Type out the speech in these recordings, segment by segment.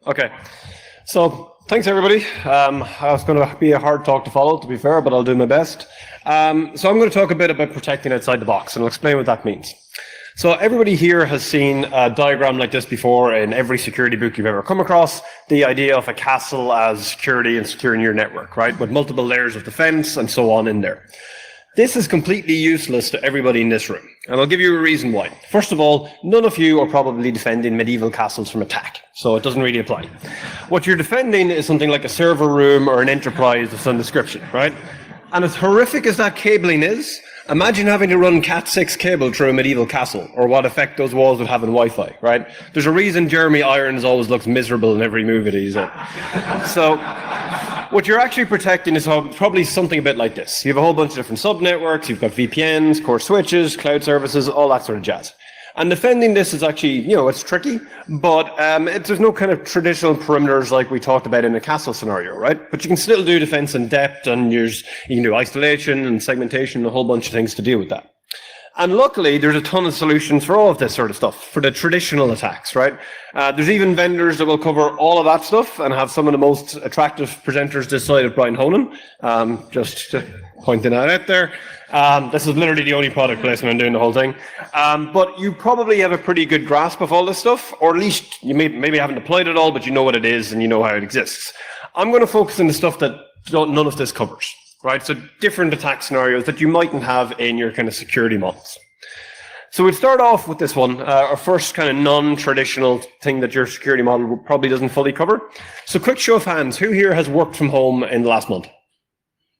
Okay. So thanks everybody. It's going to be a hard talk to follow, to be fair, but I'll do my best. So I'm going to talk a bit about protecting outside the box, and I'll explain what that means. So everybody here has seen a diagram like this before in every security book you've ever come across. The idea of a castle as security and securing your network, right? With multiple layers of defense and so on in there. This is completely useless to everybody in this room, and I'll give you a reason why. First of all, none of you are probably defending medieval castles from attack, so it doesn't really apply. What you're defending is something like a server room or an enterprise of some description, right? And as horrific as that cabling is, imagine having to run Cat6 cable through a medieval castle, or what effect those walls would have on Wi-Fi, right? There's a reason Jeremy Irons always looks miserable in every movie that he's in. So what you're actually protecting is probably something a bit like this. You have a whole bunch of different sub-networks, you've got VPNs, core switches, cloud services, all that sort of jazz. And defending this is actually, it's tricky, but there's no kind of traditional perimeters like we talked about in a castle scenario, right? But you can still do defense in depth, and you can do isolation and segmentation and a whole bunch of things to deal with that. And luckily, there's a ton of solutions for all of this sort of stuff, for the traditional attacks, right? There's even vendors that will cover all of that stuff and have some of the most attractive presenters this side of Brian Honan. Just pointing that out there. This is literally the only product placement I'm doing the whole thing. But you probably have a pretty good grasp of all this stuff, or at least you maybe haven't deployed it all, but you know what it is and you know how it exists. I'm going to focus on the stuff that none of this covers. Right, so different attack scenarios that you mightn't have in your kind of security models. So we'd start off with this one, our first kind of non-traditional thing that your security model probably doesn't fully cover. So quick show of hands, who here has worked from home in the last month?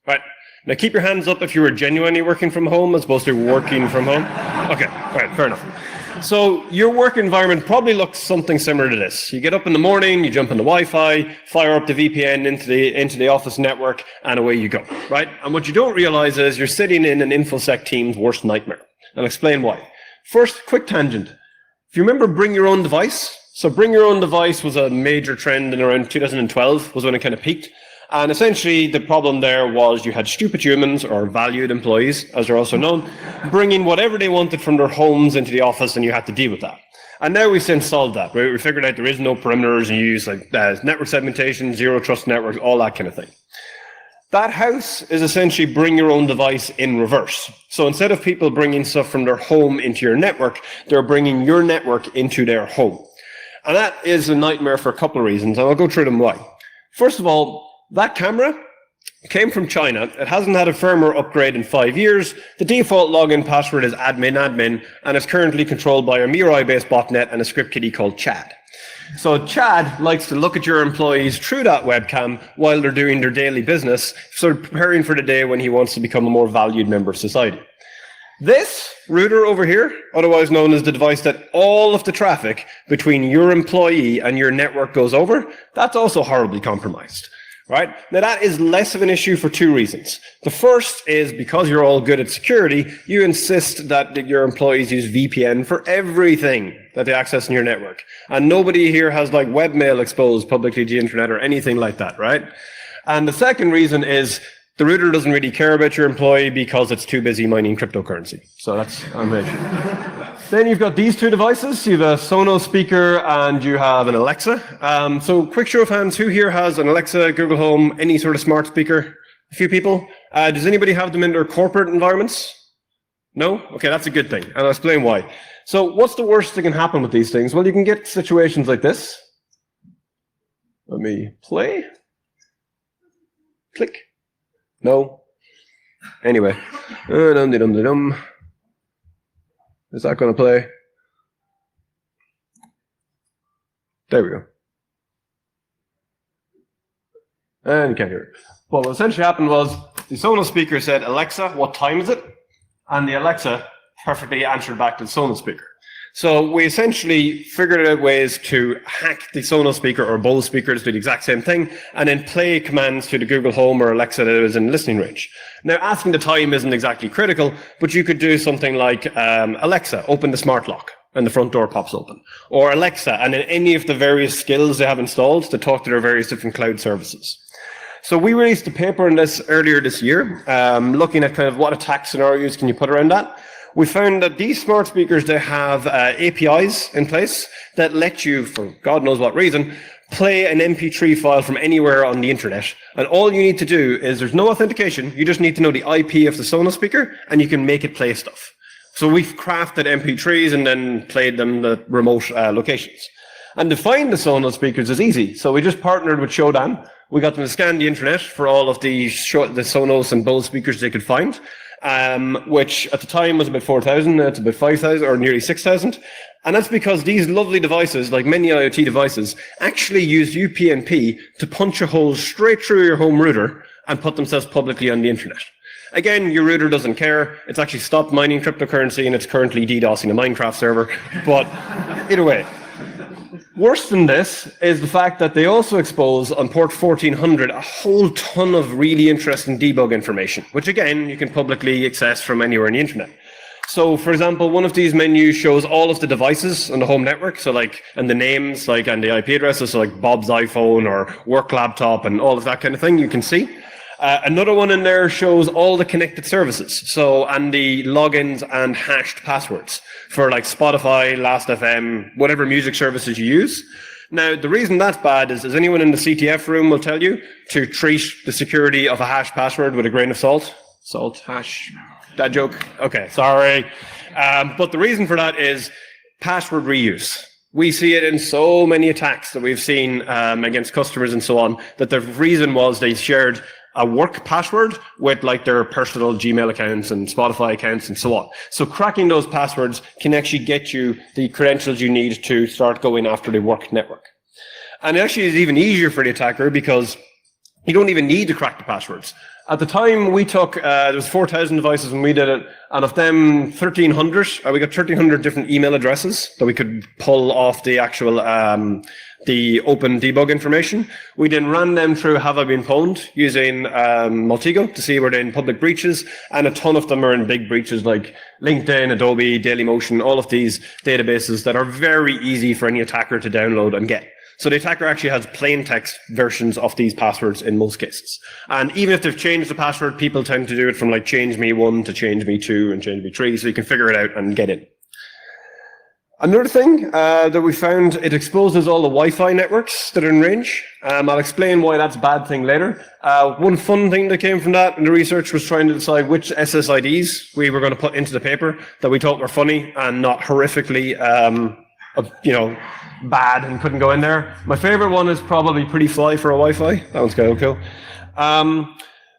Right, now keep your hands up if you were genuinely working from home as opposed to working from home. Okay, all right, fair enough. So your work environment probably looks something similar to this. You get up in the morning, you jump on the Wi-Fi, fire up the VPN into the office network, and away you go, right? And what you don't realize is you're sitting in an InfoSec team's worst nightmare. I'll explain why. First, quick tangent. If you remember Bring Your Own Device, so Bring Your Own Device was a major trend in around 2012, was when it kind of peaked. And essentially, the problem there was you had stupid humans, or valued employees, as they're also known, bringing whatever they wanted from their homes into the office, and you had to deal with that. And now we've since solved that, right? We figured out there is no perimeters, and you use network segmentation, zero trust networks, all that kind of thing. That house is essentially Bring Your Own Device in reverse. So instead of people bringing stuff from their home into your network, they're bringing your network into their home. And that is a nightmare for a couple of reasons, and I'll go through them why. First of all, that camera came from China. It hasn't had a firmware upgrade in 5 years. The default login password is admin, and it's currently controlled by a Mirai-based botnet and a script kiddie called Chad. So Chad likes to look at your employees through that webcam while they're doing their daily business, sort of preparing for the day when he wants to become a more valued member of society. This router over here, otherwise known as the device that all of the traffic between your employee and your network goes over, that's also horribly compromised. Right? Now that is less of an issue for two reasons. The first is because you're all good at security, you insist that your employees use VPN for everything that they access in your network. And nobody here has like webmail exposed publicly to the internet or anything like that, right? And the second reason is the router doesn't really care about your employee because it's too busy mining cryptocurrency. So that's amazing. Then you've got these two devices. You have a Sonos speaker and you have an Alexa. So quick show of hands, who here has an Alexa, Google Home, any sort of smart speaker? A few people. Does anybody have them in their corporate environments? No? Okay, that's a good thing. And I'll explain why. So what's the worst that can happen with these things? Well, you can get situations like this. Let me play. Click. No. Anyway. Is that going to play? There we go. And you can't hear it. Well, what essentially happened was the Sonos speaker said, Alexa, what time is it? And the Alexa perfectly answered back to the Sonos speaker. So we essentially figured out ways to hack the Sonos speaker or Bose speakers to do the exact same thing, and then play commands to the Google Home or Alexa that is in listening range. Now, asking the time isn't exactly critical, but you could do something like, Alexa, open the smart lock, and the front door pops open. Or Alexa, and then any of the various skills they have installed to talk to their various different cloud services. So we released a paper on this earlier this year, looking at kind of what attack scenarios can you put around that. We found that these smart speakers, they have APIs in place that let you, for God knows what reason, play an MP3 file from anywhere on the internet, and all you need to do is, there's no authentication, you just need to know the IP of the Sonos speaker, and you can make it play stuff. So we've crafted MP3s and then played them at remote locations. And to find the Sonos speakers is easy. So we just partnered with Shodan. We got them to scan the internet for all of the Sonos and Bose speakers they could find, which at the time was about 4,000. It's about 5,000 or nearly 6,000. And that's because these lovely devices, like many IoT devices, actually use UPnP to punch a hole straight through your home router and put themselves publicly on the internet. Again, your router doesn't care. It's actually stopped mining cryptocurrency and it's currently DDoSing a Minecraft server. But either way, worse than this is the fact that they also expose on port 1400 a whole ton of really interesting debug information, which again, you can publicly access from anywhere on the internet. So, for example, one of these menus shows all of the devices on the home network, so and the names, and the IP addresses, so like Bob's iPhone or work laptop and all of that kind of thing you can see. Another one in there shows all the connected services, and the logins and hashed passwords for like Spotify, Last.fm, whatever music services you use. Now, the reason that's bad is, as anyone in the CTF room will tell you, to treat the security of a hash password with a grain of salt. Salt, hash, that joke? Okay, sorry. But the reason for that is password reuse. We see it in so many attacks that we've seen against customers and so on, that the reason was they shared a work password with their personal Gmail accounts and Spotify accounts and so on. So cracking those passwords can actually get you the credentials you need to start going after the work network. And it actually is even easier for the attacker because you don't even need to crack the passwords. At the time we took, there was 4,000 devices when we did it, and of them 1,300, we got 1,300 different email addresses that we could pull off the actual the open debug information. We then ran them through Have I Been Pwned using Multigo to see were they in public breaches, and a ton of them are in big breaches like LinkedIn, Adobe, Dailymotion, all of these databases that are very easy for any attacker to download and get. So the attacker actually has plain text versions of these passwords in most cases. And even if they've changed the password, people tend to do it from change me 1 to change me 2 and change me 3, so you can figure it out and get in. Another thing that we found, it exposes all the Wi-Fi networks that are in range. I'll explain why that's a bad thing later. One fun thing that came from that in the research was trying to decide which SSIDs we were going to put into the paper that we thought were funny and not horrifically, bad and couldn't go in there. My favorite one is probably Pretty Fly for a Wi-Fi. That one's kind of cool.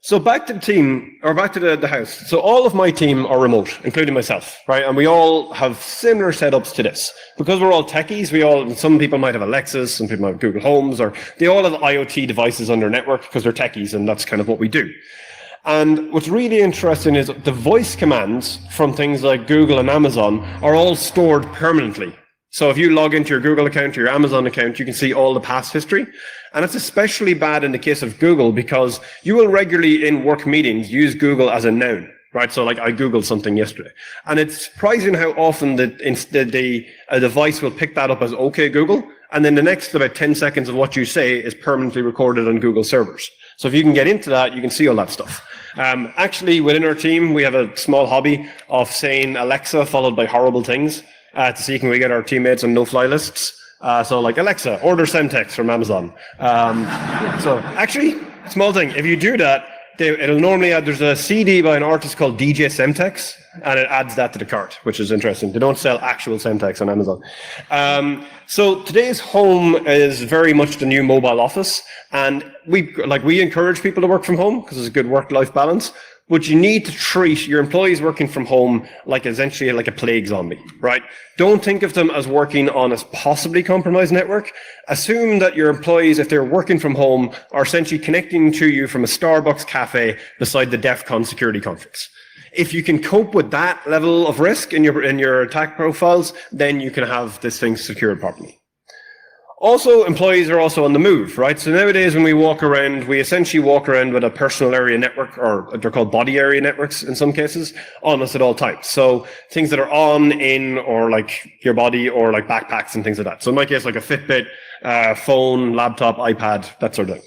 So back to the team, or back to the house. So all of my team are remote, including myself, right? And we all have similar setups to this. Because we're all techies, some people might have Alexas, some people might have Google Homes, or they all have IoT devices on their network because they're techies, and that's kind of what we do. And what's really interesting is the voice commands from things like Google and Amazon are all stored permanently. So if you log into your Google account or your Amazon account, you can see all the past history. And it's especially bad in the case of Google because you will regularly in work meetings use Google as a noun, right? So I Googled something yesterday. And it's surprising how often a device will pick that up as OK Google. And then the next about 10 seconds of what you say is permanently recorded on Google servers. So if you can get into that, you can see all that stuff. Actually, within our team, we have a small hobby of saying Alexa followed by horrible things. To see can we get our teammates on no-fly lists. So Alexa, order Semtex from Amazon. So actually, small thing, if you do that, it'll normally add, there's a CD by an artist called DJ Semtex, and it adds that to the cart, which is interesting. They don't sell actual Semtex on Amazon. So today's home is very much the new mobile office, and we encourage people to work from home because it's a good work-life balance. But you need to treat your employees working from home essentially like a plague zombie, right? Don't think of them as working on a possibly compromised network. Assume that your employees, if they're working from home, are essentially connecting to you from a Starbucks cafe beside the DEF CON security conference. If you can cope with that level of risk in your attack profiles, then you can have this thing secured properly. Also, employees are also on the move, right? So nowadays when we walk around, we essentially walk around with a personal area network, or they're called body area networks in some cases, on us at all times. So things that are on, in, or your body, or backpacks and things like that. So in my case, a Fitbit, phone, laptop, iPad, that sort of thing.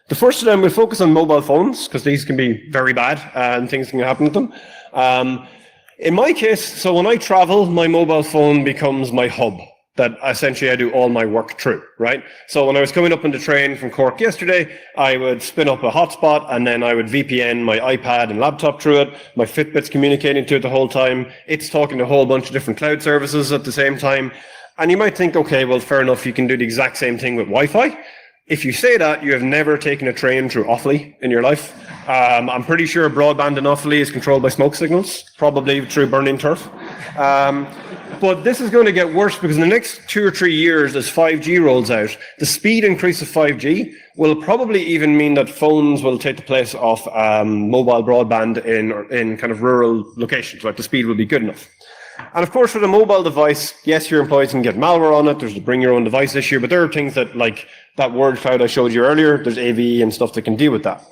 The first of them, we'll focus on mobile phones, because these can be very bad, and things can happen with them. In my case, so when I travel, my mobile phone becomes my hub. that essentially I do all my work through, right? So when I was coming up on the train from Cork yesterday, I would spin up a hotspot and then I would VPN my iPad and laptop through it. My Fitbit's communicating to it the whole time. It's talking to a whole bunch of different cloud services at the same time. And you might think, okay, well, fair enough, you can do the exact same thing with Wi-Fi. If you say that, you have never taken a train through Offaly in your life. I'm pretty sure broadband in Offaly is controlled by smoke signals, probably through burning turf. But this is going to get worse because in the next 2 or 3 years, as 5G rolls out, the speed increase of 5G will probably even mean that phones will take the place of mobile broadband in kind of rural locations, right? The speed will be good enough. And of course, with a mobile device, yes, your employees can get malware on it. There's the bring your own device issue, but there are things that, like that word cloud I showed you earlier, there's AV and stuff that can deal with that.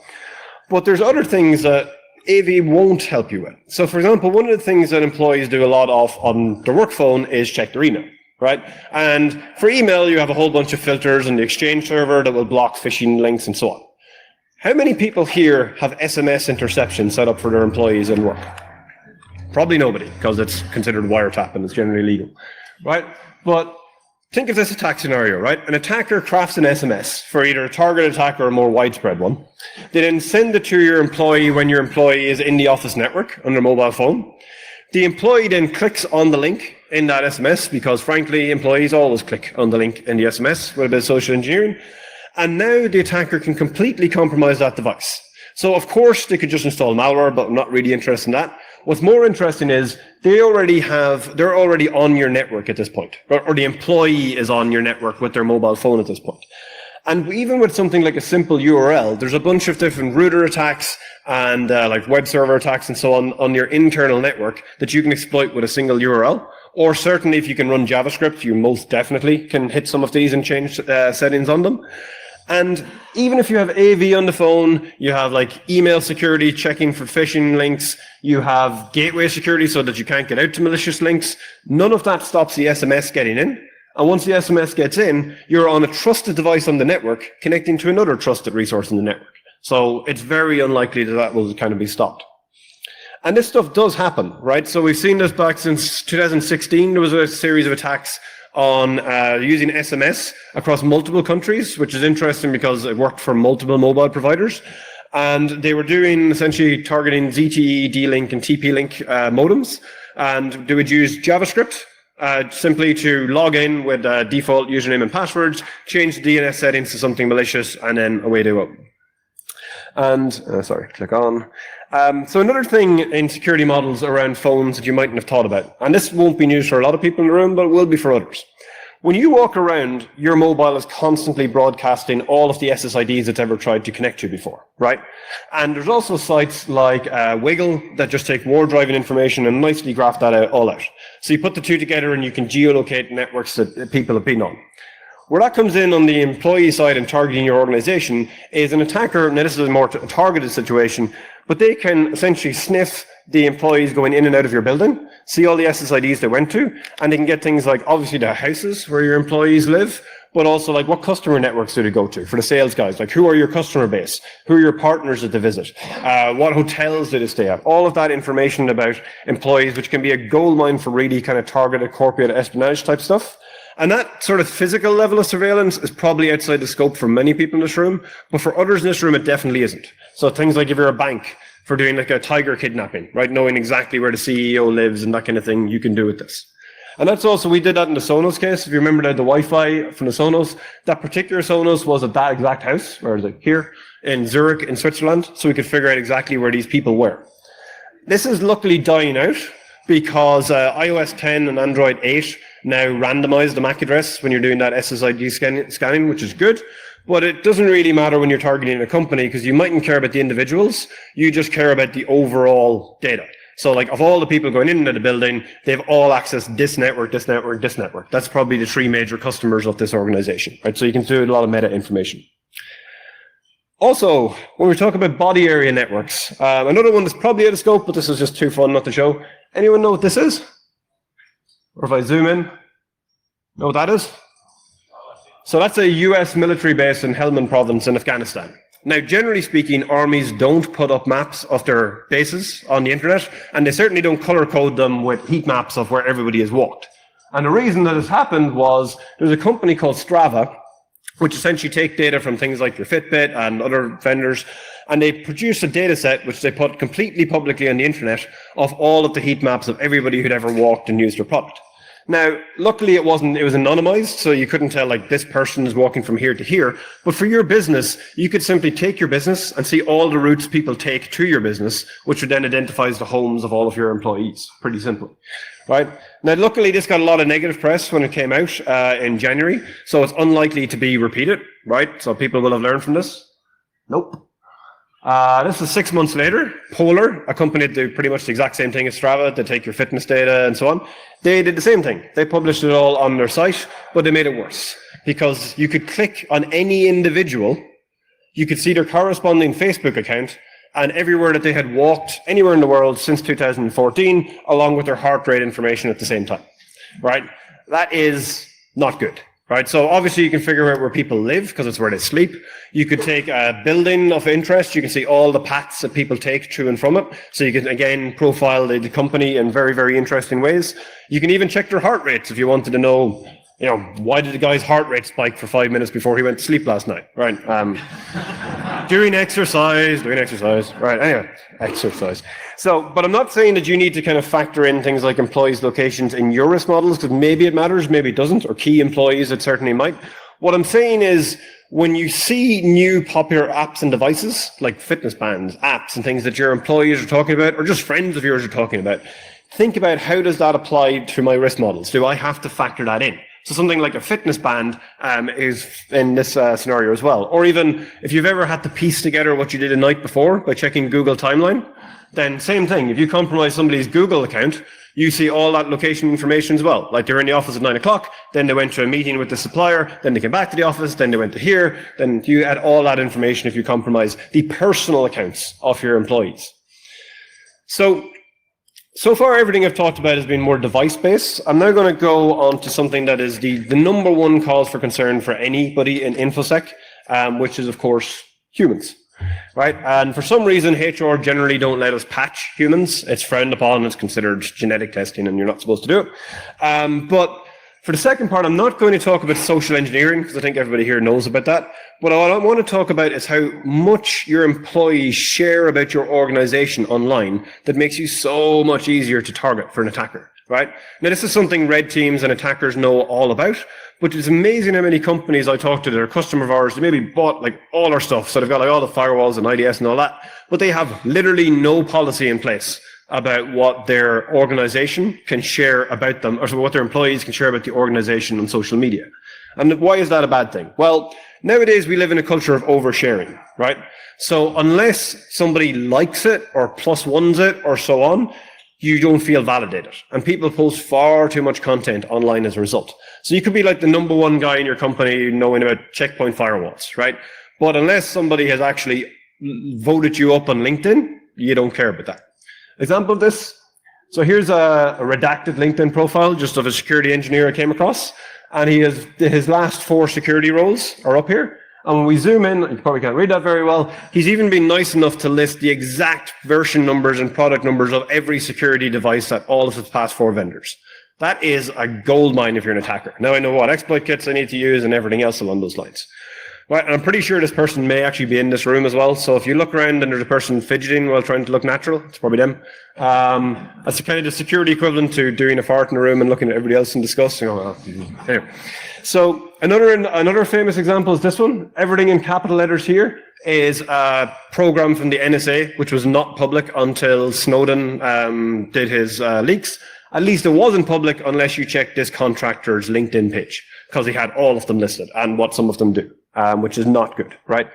But there's other things that AV won't help you with. So for example, one of the things that employees do a lot of on their work phone is check their email, right? And for email, you have a whole bunch of filters on the Exchange server that will block phishing links and so on. How many people here have SMS interception set up for their employees in work? Probably nobody, because it's considered wiretap and it's generally legal, right? But think of this attack scenario, right? An attacker crafts an SMS for either a target attack or a more widespread one. They then send it to your employee when your employee is in the office network on their mobile phone. The employee then clicks on the link in that SMS because, frankly, employees always click on the link in the SMS with a bit of social engineering. And now the attacker can completely compromise that device. So, of course, they could just install malware, but I'm not really interested in that. What's more interesting is they're already on your network at this point, or the employee is on your network with their mobile phone at this point. And even with something like a simple URL, there's a bunch of different router attacks and like web server attacks and so on your internal network that you can exploit with a single URL. Or certainly if you can run JavaScript, you most definitely can hit some of these and change settings on them. And even if you have AV on the phone, you have like email security, checking for phishing links, you have gateway security so that you can't get out to malicious links. None of that stops the SMS getting in. And once the SMS gets in, you're on a trusted device on the network connecting to another trusted resource in the network. So it's very unlikely that that will kind of be stopped. And this stuff does happen, right? So we've seen this back since 2016. There was a series of attacks on using SMS across multiple countries, which is interesting because it worked for multiple mobile providers. And they were doing essentially targeting ZTE, D-Link, and TP-Link modems. And they would use JavaScript simply to log in with default username and passwords, change the DNS settings to something malicious, and then away they go. And, click on. So another thing in security models around phones that you mightn't have thought about, and this won't be news for a lot of people in the room, but it will be for others. When you walk around, your mobile is constantly broadcasting all of the SSIDs it's ever tried to connect to before, right? And there's also sites like Wiggle that just take war driving information and nicely graph that all out. So you put the two together and you can geolocate networks that people have been on. Where that comes in on the employee side and targeting your organization is an attacker, now this is a more targeted situation, but they can essentially sniff the employees going in and out of your building, see all the SSIDs they went to, and they can get things like obviously the houses where your employees live, but also like what customer networks do they go to for the sales guys, like who are your customer base, who are your partners that they visit, what hotels do they stay at, all of that information about employees, which can be a goldmine for really kind of targeted corporate espionage type stuff. And that sort of physical level of surveillance is probably outside the scope for many people in this room, but for others in this room, it definitely isn't. So things like if you're a bank for doing like a tiger kidnapping, right, knowing exactly where the CEO lives and that kind of thing, you can do with this. And that's also, we did that in the Sonos case. If you remember the Wi-Fi from the Sonos, that particular Sonos was at that exact house, where is it? Here in Zurich in Switzerland, so we could figure out exactly where these people were. This is luckily dying out because iOS 10 and Android 8 now randomize the MAC address when you're doing that SSID scanning, which is good. But it doesn't really matter when you're targeting a company because you mightn't care about the individuals. You just care about the overall data. So like of all the people going into the building, they've all accessed this network, this network, this network. That's probably the three major customers of this organization, right? So you can do a lot of meta information. Also, when we talk about body area networks, another one that's probably out of scope, but this is just too fun not to show. Anyone know what this is? Or if I zoom in, know what that is? So that's a US military base in Helmand province in Afghanistan. Now, generally speaking, armies don't put up maps of their bases on the internet, and they certainly don't color code them with heat maps of where everybody has walked. And the reason that this happened was there's a company called Strava, which essentially take data from things like your Fitbit and other vendors, and they produce a data set which they put completely publicly on the internet of all of the heat maps of everybody who'd ever walked and used their product. Now, luckily it was anonymized, so you couldn't tell like this person is walking from here to here. But for your business, you could simply take your business and see all the routes people take to your business, which would then identifies the homes of all of your employees. Pretty simple, right? Now, luckily this got a lot of negative press when it came out in January, so it's unlikely to be repeated, right? So people will have learned from this. Nope. This is 6 months later. Polar, a company that do pretty much the exact same thing as Strava, they take your fitness data and so on. They did the same thing. They published it all on their site, but they made it worse because you could click on any individual, you could see their corresponding Facebook account and everywhere that they had walked anywhere in the world since 2014, along with their heart rate information at the same time, right? That is not good. Right, so obviously you can figure out where people live because it's where they sleep. You could take a building of interest. You can see all the paths that people take to and from it. So you can, again, profile the company in very, very interesting ways. You can even check their heart rates if you wanted to know, you know, why did the guy's heart rate spike for 5 minutes before he went to sleep last night, right? Doing exercise, right, anyway, exercise. So, but I'm not saying that you need to kind of factor in things like employees' locations in your risk models, because maybe it matters, maybe it doesn't, or key employees, it certainly might. What I'm saying is, when you see new popular apps and devices, like fitness bands, apps, and things that your employees are talking about, or just friends of yours are talking about, think about how does that apply to my risk models? Do I have to factor that in? So something like a fitness band is in this scenario as well. Or even if you've ever had to piece together what you did the night before by checking Google Timeline, then same thing. If you compromise somebody's Google account, you see all that location information as well. Like they're in the office at 9 o'clock, then they went to a meeting with the supplier, then they came back to the office, then they went to here, then you add all that information if you compromise the personal accounts of your employees. So far, everything I've talked about has been more device-based. I'm now going to go on to something that is the number one cause for concern for anybody in InfoSec, which is, of course, humans. Right? And for some reason, HR generally don't let us patch humans. It's frowned upon. It's considered genetic testing, and you're not supposed to do it. But for the second part, I'm not going to talk about social engineering, because I think everybody here knows about that. What I want to talk about is how much your employees share about your organization online that makes you so much easier to target for an attacker, right? Now, this is something red teams and attackers know all about, but it's amazing how many companies I talk to that are customer of ours, they maybe bought like all our stuff, so they've got like all the firewalls and IDS and all that, but they have literally no policy in place about what their organization can share about them, or what their employees can share about the organization on social media. And why is that a bad thing? Well, nowadays we live in a culture of oversharing, right? So unless somebody likes it or plus ones it or so on, you don't feel validated. And people post far too much content online as a result. So you could be like the number one guy in your company knowing about checkpoint firewalls, right? But unless somebody has actually voted you up on LinkedIn, you don't care about that. Example of this. So here's a redacted LinkedIn profile just of a security engineer I came across. And his last 4 security roles are up here. And when we zoom in, you probably can't read that very well, he's even been nice enough to list the exact version numbers and product numbers of every security device at all of his past 4 vendors. That is a gold mine if you're an attacker. Now I know what exploit kits I need to use and everything else along those lines. Right, and I'm pretty sure this person may actually be in this room as well. So if you look around and there's a person fidgeting while trying to look natural, it's probably them. That's kind of the security equivalent to doing a fart in a room and looking at everybody else in disgust. You know, anyway. So another famous example is this one. Everything in capital letters here is a program from the NSA, which was not public until Snowden did his leaks. At least it wasn't public unless you checked this contractor's LinkedIn page, because he had all of them listed and what some of them do. Which is not good, right?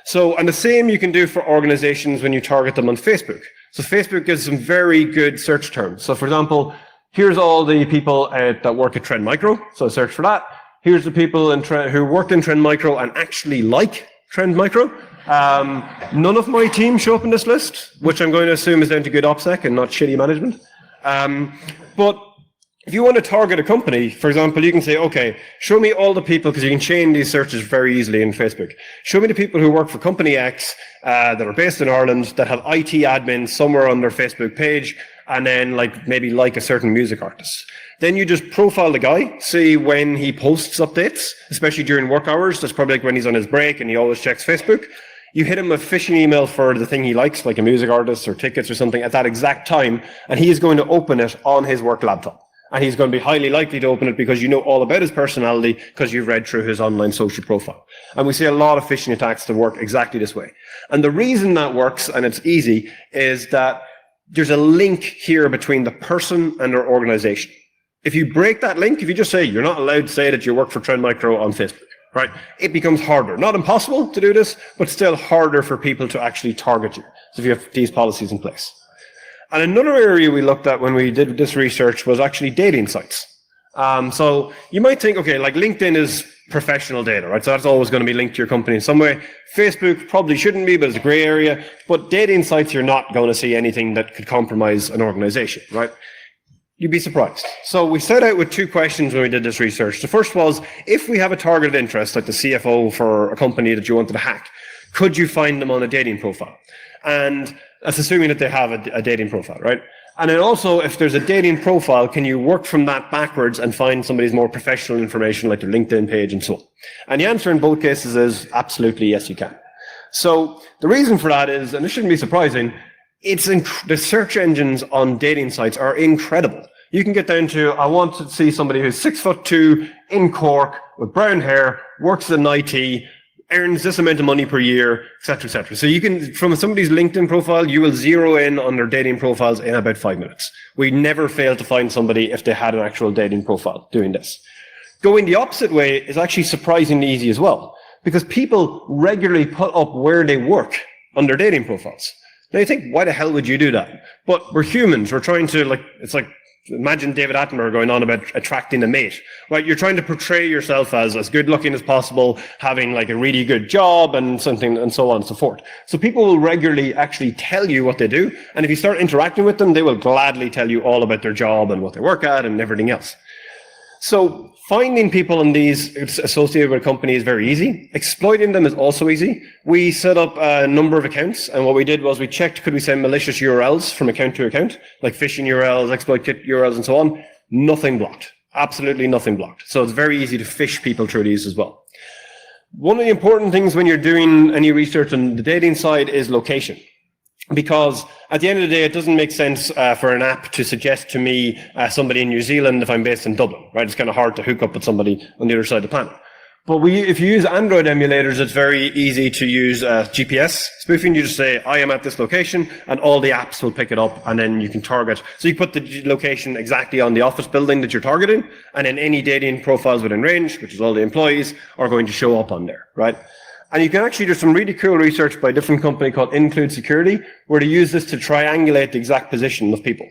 So, and the same you can do for organizations when you target them on Facebook. So Facebook gives some very good search terms. So for example, here's all the people that work at Trend Micro. So I search for that. Here's the people who worked in Trend Micro and actually like Trend Micro. None of my team show up in this list, which I'm going to assume is down to good OPSEC and not shitty management. But if you want to target a company, for example, you can say, okay, show me all the people, because you can chain these searches very easily in Facebook. Show me the people who work for company X that are based in Ireland that have IT admins somewhere on their Facebook page, and then maybe like a certain music artist. Then you just profile the guy, see when he posts updates, especially during work hours. That's probably like when he's on his break and he always checks Facebook. You hit him a phishing email for the thing he likes, like a music artist or tickets or something at that exact time, and he is going to open it on his work laptop. And he's going to be highly likely to open it because you know all about his personality because you've read through his online social profile. And we see a lot of phishing attacks that work exactly this way. And the reason that works, and it's easy, is that there's a link here between the person and their organization. If you break that link, if you just say you're not allowed to say that you work for Trend Micro on Facebook, right, it becomes harder. Not impossible to do this, but still harder for people to actually target you. So if you have these policies in place. And another area we looked at when we did this research was actually dating sites. So you might think, okay, like LinkedIn is professional data, right? So that's always going to be linked to your company in some way. Facebook probably shouldn't be, but it's a gray area. But dating sites, you're not going to see anything that could compromise an organization, right? You'd be surprised. So we set out with 2 questions when we did this research. The first was, if we have a targeted interest, like the CFO for a company that you wanted to hack, could you find them on a dating profile? And that's assuming that they have a dating profile, right? And then also, if there's a dating profile, can you work from that backwards and find somebody's more professional information, like their LinkedIn page and so on? And the answer in both cases is absolutely yes, you can. So the reason for that is, and this shouldn't be surprising, the search engines on dating sites are incredible. You can get down to, I want to see somebody who's 6'2", in Cork, with brown hair, works in IT, earns this amount of money per year, et cetera, et cetera. So you can, from somebody's LinkedIn profile, you will zero in on their dating profiles in about 5 minutes. We never fail to find somebody if they had an actual dating profile doing this. Going the opposite way is actually surprisingly easy as well, because people regularly put up where they work on their dating profiles. Now you think, why the hell would you do that? But we're humans. We're trying to, it's like, imagine David Attenborough going on about attracting a mate, right? You're trying to portray yourself as good looking as possible, having like a really good job and something and so on and so forth. So people will regularly actually tell you what they do. And if you start interacting with them, they will gladly tell you all about their job and what they work at and everything else. So finding people in these associated with a company is very easy. Exploiting them is also easy. We set up a number of accounts, and what we did was we checked, could we send malicious URLs from account to account, like phishing URLs, exploit kit URLs, and so on. Nothing blocked. Absolutely nothing blocked. So it's very easy to phish people through these as well. One of the important things when you're doing any research on the dating side is location. Because at the end of the day, it doesn't make sense for an app to suggest to me somebody in New Zealand if I'm based in Dublin, right? It's kind of hard to hook up with somebody on the other side of the planet. But if you use Android emulators, it's very easy to use GPS spoofing. You just say, I am at this location, and all the apps will pick it up, and then you can target. So you put the location exactly on the office building that you're targeting, and then any dating profiles within range, which is all the employees, are going to show up on there, right? And you can actually do some really cool research by a different company called Include Security, where they use this to triangulate the exact position of people.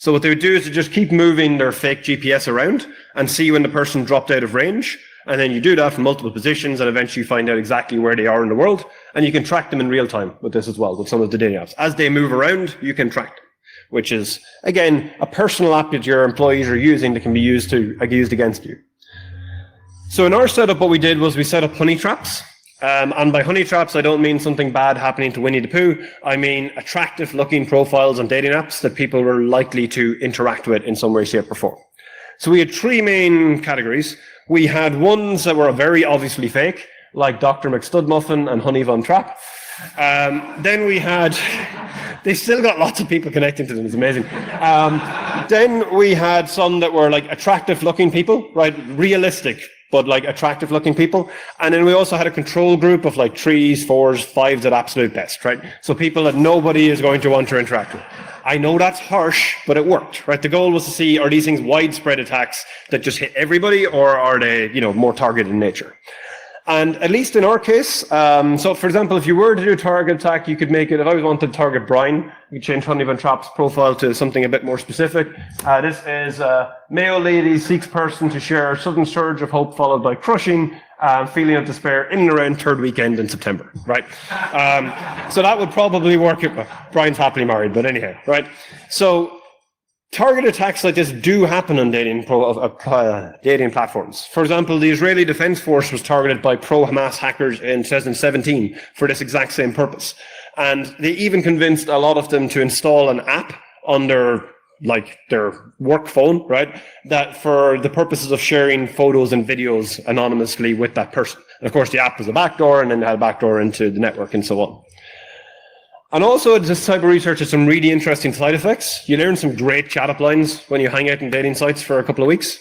So what they would do is to just keep moving their fake GPS around and see when the person dropped out of range. And then you do that from multiple positions and eventually find out exactly where they are in the world. And you can track them in real time with this as well, with some of the dating apps. As they move around, you can track them, which is, again, a personal app that your employees are using that can be used against you. So in our setup, what we did was we set up honey traps. And by honey traps, I don't mean something bad happening to Winnie the Pooh. I mean attractive looking profiles on dating apps that people were likely to interact with in some way, shape, or form. So we had 3 main categories. We had ones that were very obviously fake, like Dr. McStudmuffin and Honey Von Trapp. Then we had, they still got lots of people connecting to them, it's amazing. Then we had some that were like attractive looking people, right? Realistic, but like attractive looking people. And then we also had a control group of like 3s, 4s, 5s at absolute best, right? So people that nobody is going to want to interact with. I know that's harsh, but it worked, right? The goal was to see, are these things widespread attacks that just hit everybody, or are they, more targeted in nature? And at least in our case, so for example, if you were to do a target attack, you could make it, if I wanted to target Brian, you could change Honey Von Trapp's profile to something a bit more specific. This is male lady seeks person to share sudden surge of hope followed by crushing feeling of despair in and around 3rd weekend in September, right? So that would probably work. Brian's happily married, but anyhow, right? So target attacks like this do happen on dating platforms. For example, the Israeli Defense Force was targeted by pro-Hamas hackers in 2017 for this exact same purpose. And they even convinced a lot of them to install an app on their like their work phone, right? That for the purposes of sharing photos and videos anonymously with that person. And of course, the app was a backdoor, and then it had a backdoor into the network and so on. And also, this type of research has some really interesting side effects. You learn some great chat-up lines when you hang out in dating sites for a couple of weeks.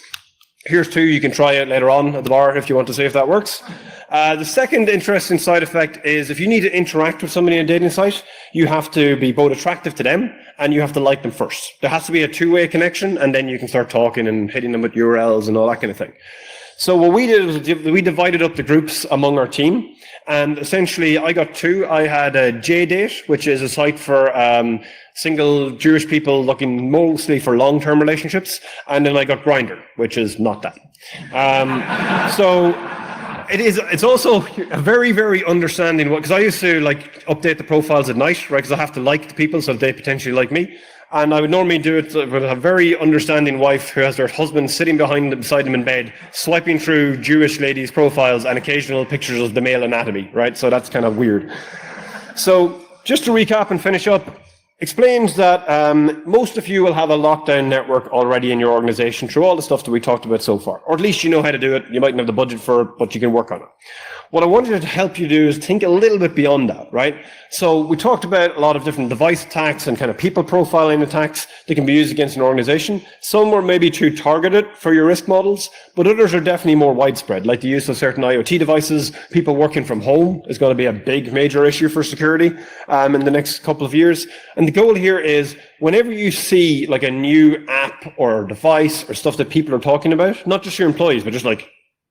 Here's two. You can try it later on at the bar if you want to see if that works. The second interesting side effect is if you need to interact with somebody on a dating site, you have to be both attractive to them and you have to like them first. There has to be a two-way connection, and then you can start talking and hitting them with URLs and all that kind of thing. So what we did was we divided up the groups among our team, and essentially I got two. I had a JDate, which is a site for single Jewish people looking mostly for long-term relationships, and then I got Grindr, which is not that. So it's also a very, very understanding, because I used to like update the profiles at night, right? Because I have to like the people so they potentially like me. And I would normally do it with a very understanding wife who has their husband sitting beside them in bed, swiping through Jewish ladies' profiles and occasional pictures of the male anatomy, right? So that's kind of weird. So just to recap and finish up, explains that most of you will have a lockdown network already in your organization through all the stuff that we talked about so far. Or at least you know how to do it. You mightn't have the budget for it, but you can work on it. What I wanted to help you do is think a little bit beyond that, right? So we talked about a lot of different device attacks and kind of people profiling attacks that can be used against an organization. Some were maybe too targeted for your risk models, but others are definitely more widespread, like the use of certain IoT devices. People working from home is going to be a big major issue for security in the next couple of years. And the goal here is whenever you see like a new app or device or stuff that people are talking about, not just your employees, but just like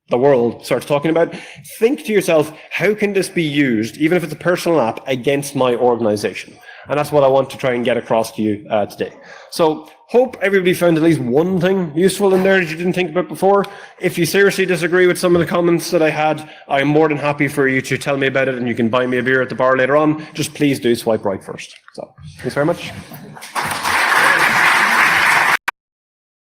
the world starts talking about, think to yourself, how can this be used, even if it's a personal app, against my organization? And that's what I want to try and get across to you today. So hope everybody found at least one thing useful in there that you didn't think about before. If you seriously disagree with some of the comments that I had, I'm more than happy for you to tell me about it, and you can buy me a beer at the bar later on. Just please do swipe right first. So thanks very much.